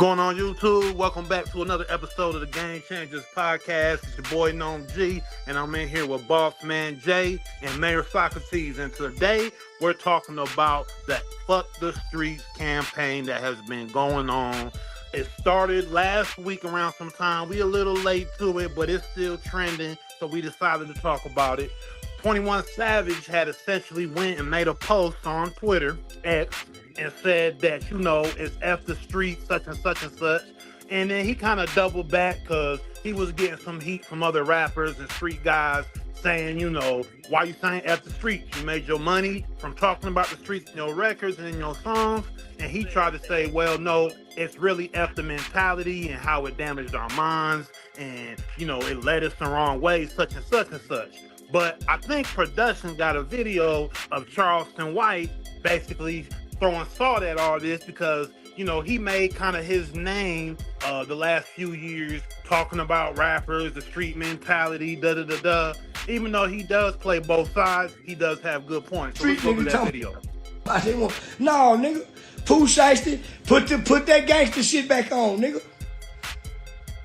What's going on, YouTube? Welcome back to another episode of the Game Changers Podcast. It's your boy Gnome G, and I'm in here with Boss Man Jay and Mayor Socrates. And today we're talking about the Fuck the Streets campaign that has been going on. It started last week around some time. We a little late to it, but it's still trending, so we decided to talk about it. 21 Savage had essentially went and made a post on Twitter, X, and said that, it's F the street, such and such and such. And then he kind of doubled back because he was getting some heat from other rappers and street guys saying, why you saying F the streets? You made your money from talking about the streets in your records and in your songs. And he tried to say, well, no, it's really F the mentality and how it damaged our minds. And, it led us the wrong way, such and such and such. But I think production got a video of Charleston White basically throwing salt at all this because, he made kind of his name the last few years talking about rappers, the street mentality, da-da-da-da. Even though he does play both sides, he does have good points. So let's go to that video. No, nigga. Pooh Shiesty, put that gangster shit back on, nigga.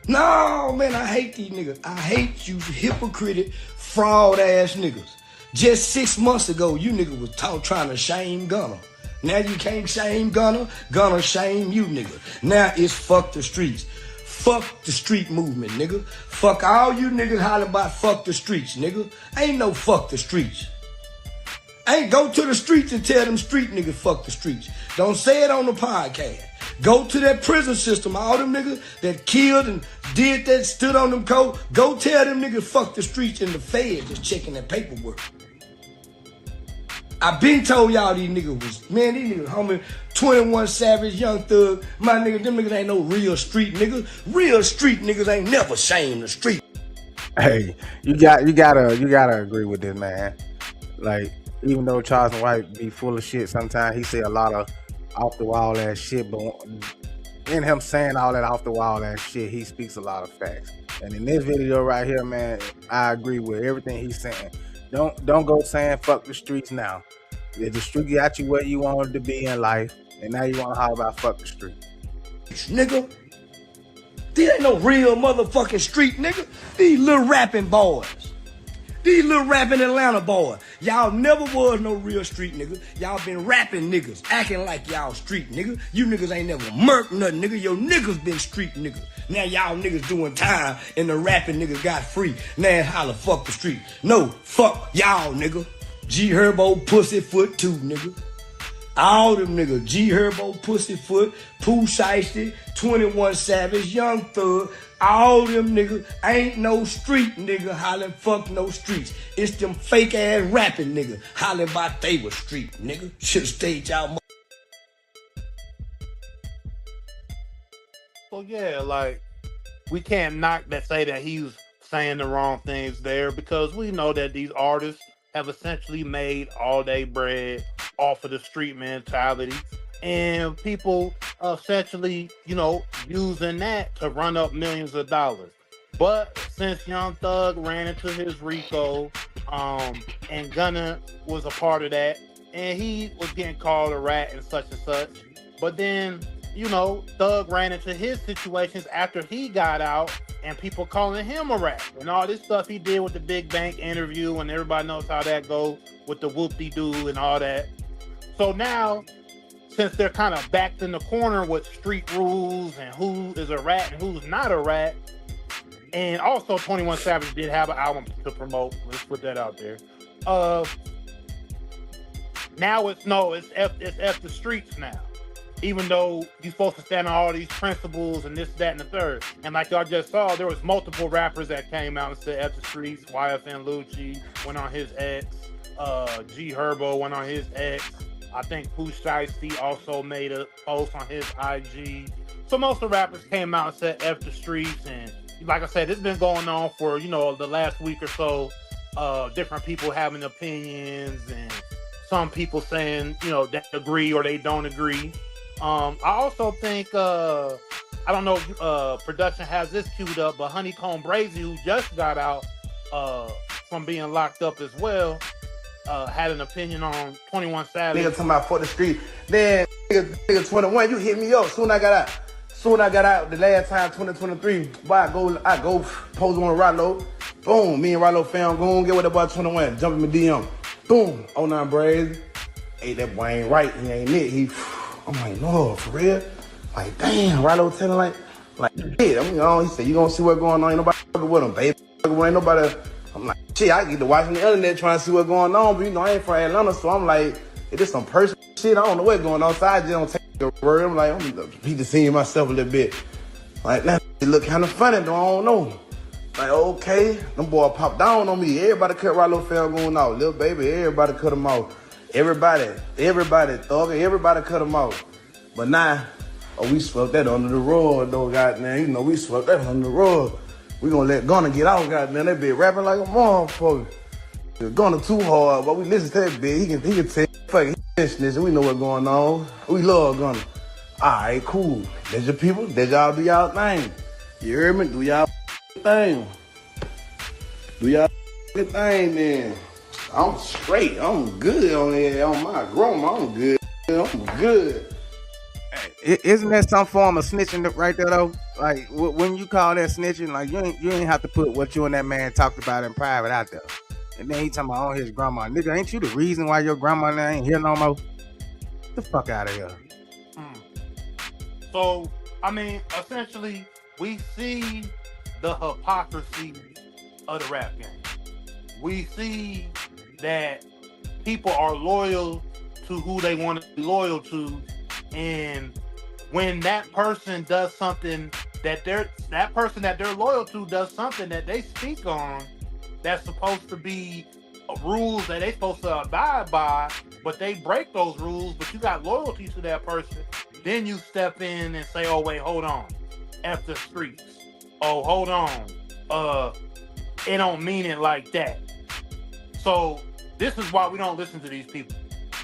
No, man, I hate these niggas. I hate you hypocritic, fraud-ass niggas. Just 6 months ago, you niggas was trying to shame Gunna. Now you can't shame Gunna. Gunna shame you, nigga. Now it's fuck the streets. Fuck the street movement, nigga. Fuck all you niggas hollering about fuck the streets, nigga. Ain't no fuck the streets. Ain't go to the streets and tell them street niggas fuck the streets. Don't say it on the podcast. Go to that prison system. All them niggas that killed and did that, stood on them codes. Go tell them niggas fuck the streets and the feds just checking that paperwork. I been told y'all these niggas these niggas, homie, 21 Savage, Young Thug, my niggas, them niggas ain't no real street niggas. Real street niggas ain't never shamed the street. Hey, you gotta agree with this, man. Like, even though Charleston White be full of shit, sometimes he say a lot of off the wall ass shit, but in him saying all that off the wall ass shit, he speaks a lot of facts. And in this video right here, man, I agree with everything he's saying. Don't go saying fuck the streets now. The street got you where you wanted to be in life, and now you want to holler about fuck the street. Nigga, these ain't no real motherfucking street, nigga. These little rapping boys. These little rapping Atlanta boys. Y'all never was no real street nigga. Y'all been rapping niggas, acting like y'all street nigga. You niggas ain't never murked nothing, nigga. Your niggas been street niggas. Now y'all niggas doing time and the rapping niggas got free. Now holla fuck the street. No, fuck y'all nigga. G Herbo Pussyfoot too, nigga. All them niggas, G Herbo Pussyfoot, Pooh Shiesty, 21 Savage, Young Thug, all them niggas ain't no street nigga hollering fuck no streets. It's them fake ass rapping niggas hollering about they was street nigga. Should've stayed y'all. So yeah, like, we can't knock that, say that he's saying the wrong things there, because we know that these artists have essentially made all day bread off of the street mentality, and people essentially, using that to run up millions of dollars. But since Young Thug ran into his RICO, and Gunna was a part of that, and he was getting called a rat and such, but then, Thug ran into his situations after he got out, and people calling him a rat, and all this stuff he did with the Big Bank interview, and everybody knows how that goes with the whoop-de-doo and all that. So now, since they're kind of backed in the corner with street rules and who is a rat and who's not a rat, and also 21 Savage did have an album to promote. Let's put that out there. Now it's F the streets now. Even though you're supposed to stand on all these principles and this, that, and the third. And like y'all just saw, there was multiple rappers that came out and said F the streets. YFN Lucci went on his ex. G Herbo went on his X. I think Pooh Shiesty also made a post on his IG. So most of the rappers came out and said F the streets, and like I said, it's been going on for the last week or so. Different people having opinions, and some people saying they agree or they don't agree. I also think I don't know if production has this queued up, but Honeycomb Brazy, who just got out from being locked up as well, had an opinion on 21 Savage. Nigga talking about for the street. Then nigga 21, you hit me up soon I got out. Soon I got out the last time 2023. Boy, I go post on Rollo. Boom, me and Rollo found go and get with that boy 21. Jump in my DM. Boom, 09 Brazy. Hey, that boy ain't right. He ain't it. I'm like, no, for real? Like, damn, Rollo telling like, shit. He said, you gonna see what's going on. Ain't nobody fucking with him, baby. Ain't nobody. I'm like, shit, I get to watch on the internet trying to see what's going on, but I ain't from Atlanta, so I'm like, it is some personal shit. I don't know what's going on, so I just don't take your word. I'm like, I'm just seeing myself a little bit. Like, that it look kind of funny, though, I don't know. Like, okay, them boy popped down on me. Everybody cut Rollo Fell going out. Little baby, everybody cut him out. Everybody, Thug, everybody cut him out. But now, we swept that under the rug, though, goddamn. We swept that under the rug. We gonna let Gunna get out, goddamn. That bitch rapping like a motherfucker. Gunna too hard, but we listen to that bitch. He can tell, fuck it, he this, and we know what's going on. We love Gunna. Alright, cool. That's your people. That's y'all do y'all thing. You heard me? Do y'all thing. Do y'all thing, man. I'm straight. I'm good on there. On my grandma, I'm good. I'm good. Isn't that some form of snitching right there though? Like when you call that snitching, like you ain't have to put what you and that man talked about in private out there. And then he talking about on his grandma. Nigga, ain't you the reason why your grandma ain't here no more? Get the fuck out of here. So, I mean, essentially, we see the hypocrisy of the rap game. We see that people are loyal to who they want to be loyal to, and when that person does something that they're loyal to does something that they speak on that's supposed to be rules that they supposed to abide by, but they break those rules, but you got loyalty to that person, then you step in and say, oh wait, hold on, F the streets. Oh, hold on. It don't mean it like that. So this is why we don't listen to these people.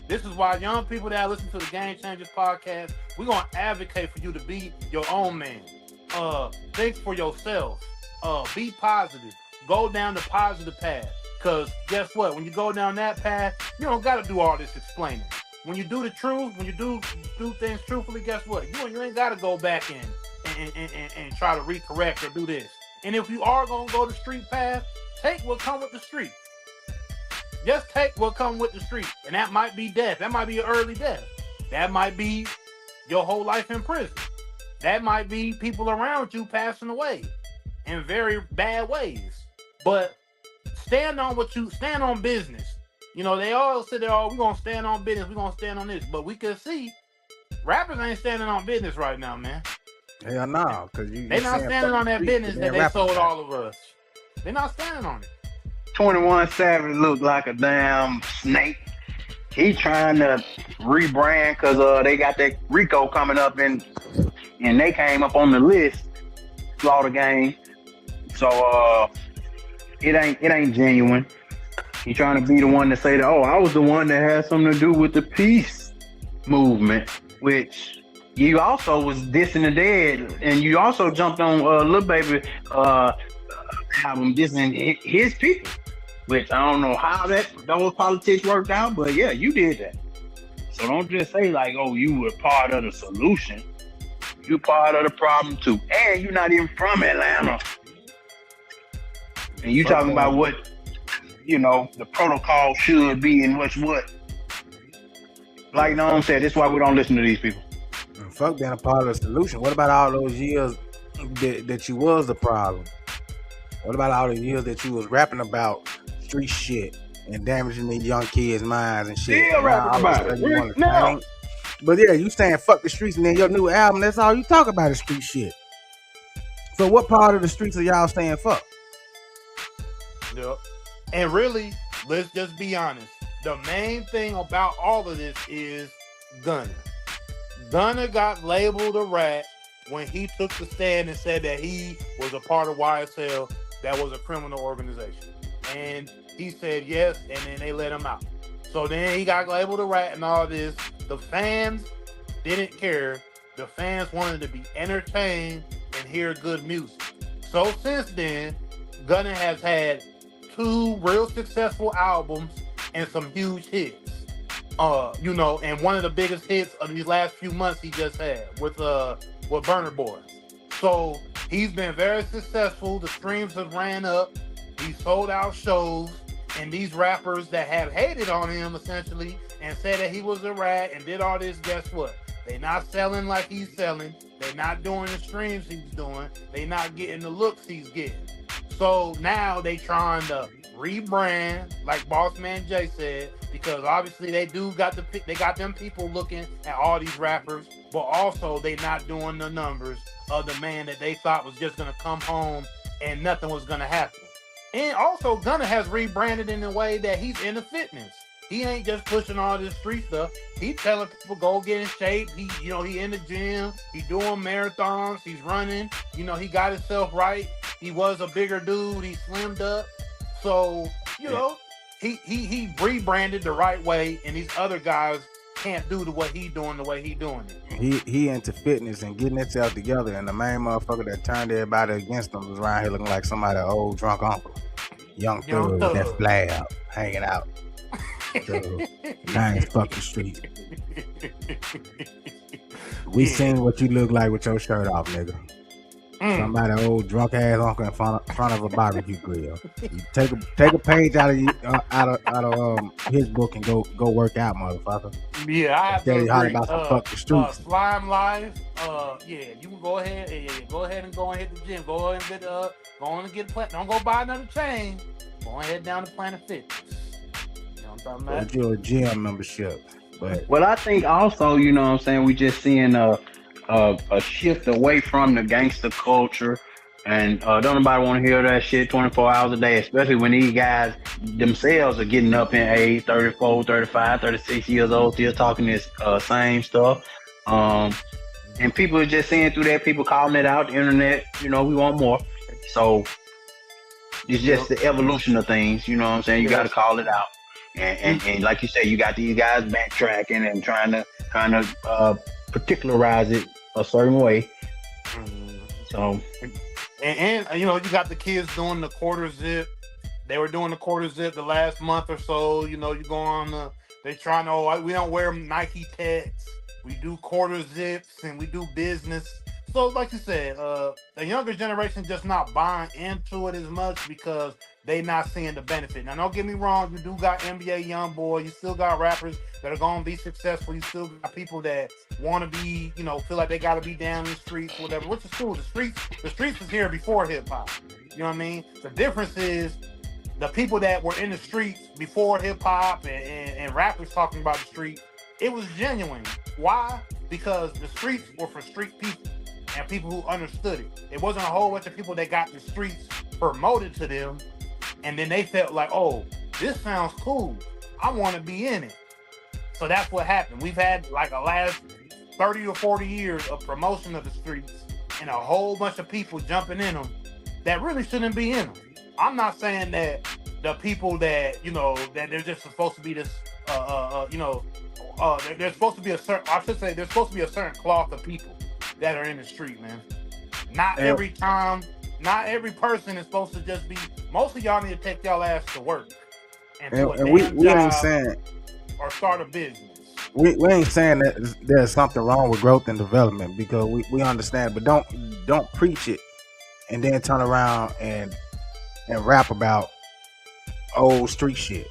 This is why young people that listen to the Game Changers podcast, we're going to advocate for you to be your own man. Think for yourself. Be positive. Go down the positive path. Because guess what? When you go down that path, you don't got to do all this explaining. When you do the truth, when you do things truthfully, guess what? You ain't got to go back and try to recorrect or do this. And if you are going to go the street path, take what come with the street. Just take what come with the street. And that might be death. That might be an early death. That might be your whole life in prison. That might be people around you passing away in very bad ways. But stand on business. They all say, we're going to stand on business. We're going to stand on this. But we can see rappers ain't standing on business right now, man. Hell no. They're not standing on that business that they sold all of us. They're not standing on it. 21 Savage looked like a damn snake. He trying to rebrand because they got that Rico coming up and they came up on the list, Slaughter Gang. So it ain't genuine. He trying to be the one to say that, I was the one that had something to do with the peace movement, which you also was dissing the dead, and you also jumped on Lil Baby album dissing his people. Which I don't know how those politics worked out, but yeah, you did that. So don't just say like, you were part of the solution. You part of the problem too. And you're not even from Atlanta. And you talking about what, the protocol should be and what's what. Like Noam said, that's why we don't listen to these people. Fuck being a part of the solution. What about all those years that you was the problem? What about all the years that you was rapping about street shit and damaging these young kids' minds and shit? Still rapping about it. No. But yeah, you saying fuck the streets, and then your new album, that's all you talk about is street shit. So what part of the streets are y'all saying fuck? Yep. And really, let's just be honest. the main thing about all of this is Gunna. Gunna got labeled a rat when he took the stand and said that he was a part of YSL that was a criminal organization. And he said yes, and then they let him out. So then he got labeled a rat and all this. The fans didn't care. The fans wanted to be entertained and hear good music. So since then, Gunna has had 2 real successful albums and some huge hits. And one of the biggest hits of these last few months he just had with Burner Boy. So he's been very successful. The streams have ran up. He sold out shows, and these rappers that have hated on him essentially and said that he was a rat and did all this, guess what? They not selling like he's selling. They not doing the streams he's doing. They not getting the looks he's getting. So now they trying to rebrand, like Boss Man Jay said, because obviously they got them people looking at all these rappers, but also they not doing the numbers of the man that they thought was just gonna come home and nothing was gonna happen. And also Gunna has rebranded in a way that he's into fitness. He ain't just pushing all this street stuff. He telling people go get in shape. He in the gym. He doing marathons. He's running. He got himself right. He was a bigger dude. He slimmed up. So, he rebranded the right way, and these other guys can't do what he doing the way he doing it. He into fitness and getting itself together, and the main motherfucker that turned everybody against him was around here looking like somebody old drunk uncle. Young thug with that flab hanging out. So, nice fucking street. We seen what you look like with your shirt off, nigga. Somebody old drunk ass uncle in front of a barbecue grill. You take a page out of his book and go work out, motherfucker. Yeah, I have to agree. About some fucking streets. Slime Life. You can go ahead. Go ahead and go and hit the gym. Go ahead and get Planet. Don't go buy another chain. Go ahead down to Planet Fitness. You know what I'm talking about? Get your gym membership. But well, I think also, you know what I'm saying, we just seeing a shift away from the gangster culture, and don't nobody want to hear that shit 24 hours a day, especially when these guys themselves are getting up in age, 34, 35, 36 years old, still talking this same stuff. And people are just seeing through that, people calling it out, the internet, we want more. So it's just the evolution of things, you know what I'm saying? You got to call it out. And like you say, you got these guys backtracking and trying to particularize it a certain way. So, and you got the kids doing the quarter zip. They were doing the quarter zip the last month or so. You go on they trying to, we don't wear Nike Techs. We do quarter zips and we do business. So like you said, the younger generation just not buying into it as much because they not seeing the benefit. Now, don't get me wrong. You do got NBA YoungBoy. You still got rappers that are going to be successful. You still got people that want to be, feel like they got to be down in the streets, whatever, which is cool. The streets was here before hip hop. You know what I mean? The difference is the people that were in the streets before hip hop and rappers talking about the street, it was genuine. Why? Because the streets were for street people and people who understood it. It wasn't a whole bunch of people that got the streets promoted to them, and then they felt like, oh, this sounds cool. I want to be in it. So that's what happened. We've had like a last 30 or 40 years of promotion of the streets and a whole bunch of people jumping in them that really shouldn't be in them. I'm not saying that the people that, that they're just supposed to be this, there's supposed to be there's supposed to be a certain cloth of people that are in the street, man. Not every person is supposed to just be. Most of y'all need to take y'all ass to work and we ain't saying or start a business. We ain't saying that there's something wrong with growth and development, because we understand, but don't preach it and then turn around and rap about old street shit.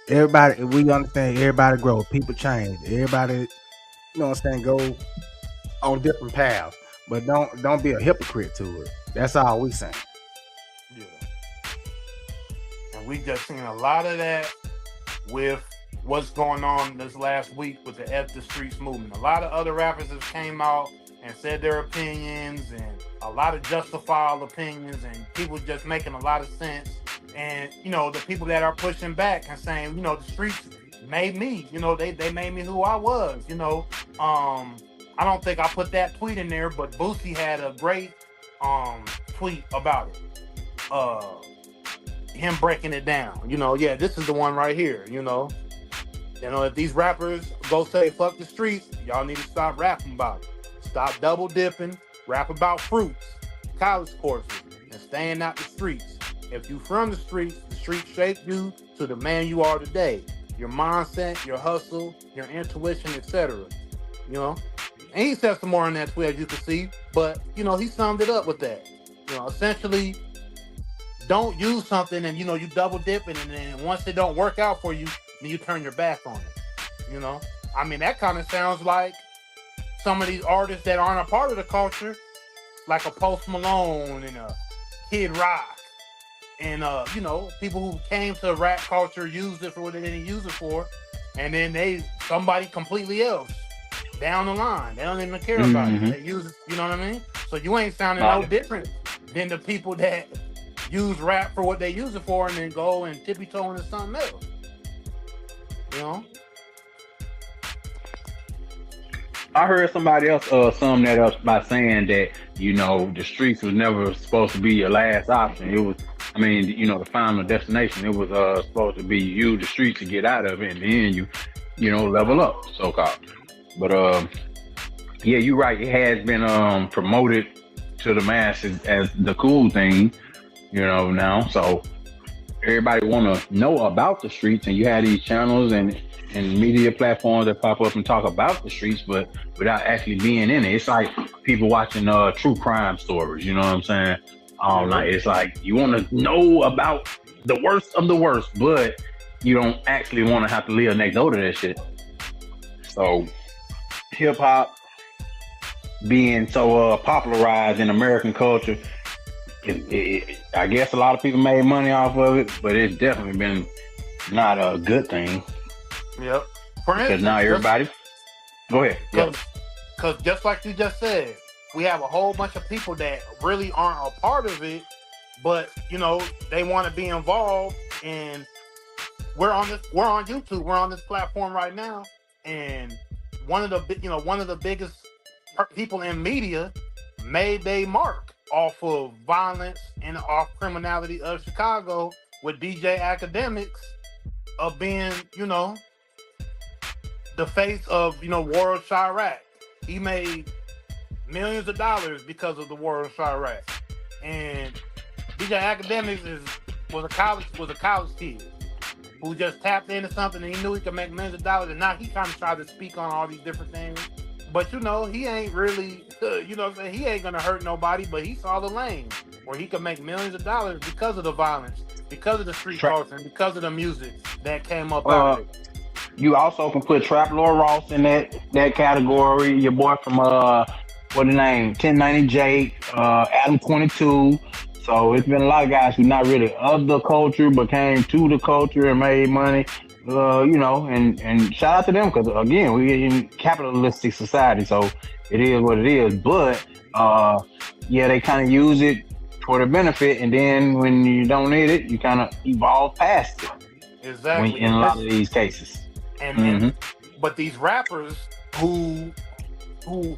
Everybody, we understand everybody grow, people change, everybody, go on different paths, but don't be a hypocrite to it. That's all we saying. Yeah. And we just seen a lot of that with what's going on this last week with the F the Streets movement. A lot of other rappers have came out and said their opinions, and a lot of justifiable opinions, and people just making a lot of sense. And the people that are pushing back and saying, the streets made me. They made me who I was. I don't think I put that tweet in there, but Boosie had a great tweet about it. Him breaking it down. Yeah, this is the one right here. If these rappers go say fuck the streets, y'all need to stop rapping about it. Stop double dipping, rap about fruits, college courses, and staying out the streets. If you from the streets shaped you to the man you are today. Your mindset, your hustle, your intuition, etc. And he said some more on that tweet, as you can see, but he summed it up with that. Essentially, don't use something and you double dipping, and then once it don't work out for you, then you turn your back on it. That kind of sounds like some of these artists that aren't a part of the culture, like a Post Malone and a Kid Rock, and people who came to rap culture used it for what they didn't use it for, and then somebody completely else down the line, they don't even care about it. They use it, you know what I mean? So you ain't sounding no different than the people that use rap for what they use it for, and then go and tippy-toe into something else. I heard somebody else sum that up by saying that the streets was never supposed to be your last option. It was, the final destination. It was supposed to be you, the streets, to get out of it, and then you level up, so called. But yeah, you're right. It has been promoted to the masses as the cool thing, now. So everybody want to know about the streets, and you have these channels and media platforms that pop up and talk about the streets, but without actually being in it. It's like people watching true crime stories, you know what I'm saying? All night. It's like you want to know about the worst of the worst, but you don't actually want to have to live next door to that shit. So hip hop being so popularized in American culture, I guess a lot of people made money off of it, but it's definitely been not a good thing. Yep. Because now everybody, go ahead. Because just like you just said, we have a whole bunch of people that really aren't a part of it, but they want to be involved. And we're on YouTube, we're on this platform right now, and one of the biggest people in media made their mark off of violence and off criminality of Chicago with DJ Academics of being, the face of, War of Chirac. He made millions of dollars because of the War of Chirac. And DJ Academics was a college kid who just tapped into something and he knew he could make millions of dollars, and now he kind of tried to speak on all these different things. But he ain't really, he ain't gonna hurt nobody, but he saw the lane where he could make millions of dollars because of the violence, because of the street culture, and because of the music that came up out of it. You also can put Trap Lord Ross in that category. Your boy from what the name, 1090 Jake, Adam 22. So it's been a lot of guys who not really of the culture, but came to the culture and made money. And shout out to them, because again, we're in capitalistic society, so it is what it is. But yeah, they kind of use it for the benefit, and then when you don't need it, you kind of evolve past it. Exactly. In a lot of these cases. But these rappers who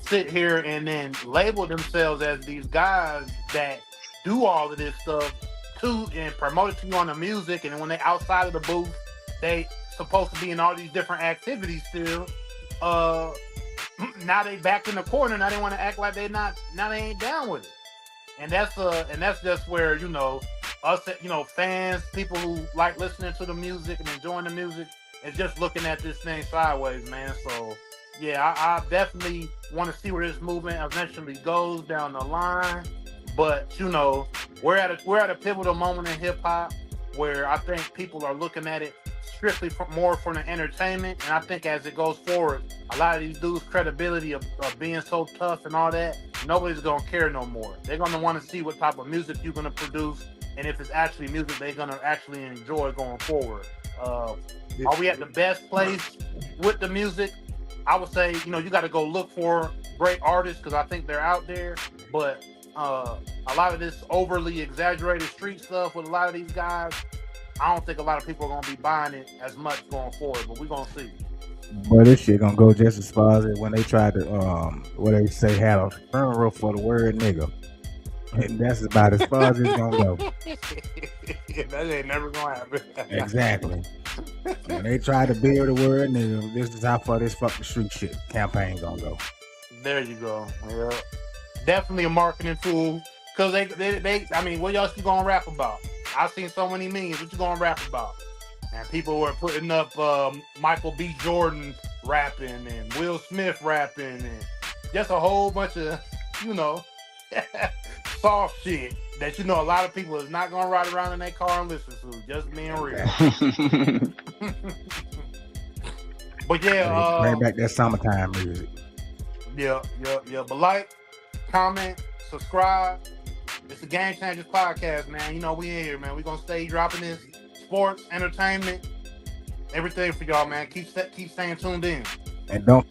sit here and then label themselves as these guys that do all of this stuff too and promote it to you on the music, and then when they outside of the booth, they supposed to be in all these different activities still. Now they back in the corner. Now they want to act like they ain't down with it. And that's just where us, fans, people who like listening to the music and enjoying the music, is just looking at this thing sideways, man. So yeah, I definitely want to see where this movement eventually goes down the line. But we're at a pivotal moment in hip hop where I think people are looking at it strictly more for the entertainment. And I think as it goes forward, a lot of these dudes' credibility of being so tough and all that, nobody's gonna care no more. They're gonna want to see what type of music you're gonna produce, and if it's actually music they're gonna actually enjoy going forward. Are we at the best place with the music? I would say, you got to go look for great artists, because I think they're out there. But a lot of this overly exaggerated street stuff with a lot of these guys, I don't think a lot of people are gonna be buying it as much going forward, but we're gonna see. Boy, this shit gonna go just as far as when they tried to what they say had a funeral for the word nigga. And that's about as far as it's gonna go. That ain't never gonna happen. Exactly. When they try to build the word nigga, this is how far this fucking street shit campaign gonna go. There you go. Yeah. Definitely a marketing tool. Cause they I mean, what else you gonna rap about? I've seen so many memes. What you gonna rap about? And people were putting up Michael B. Jordan rapping and Will Smith rapping and just a whole bunch of, you know, soft shit that, you know, a lot of people is not gonna ride around in their car and listen to. Just being real. But yeah, bring back that summertime music. Yeah. But like, comment, subscribe. It's the Game Changers Podcast, man. You know we in here, man. We gonna stay dropping this sports, entertainment, everything for y'all, man. Keep staying tuned in. And don't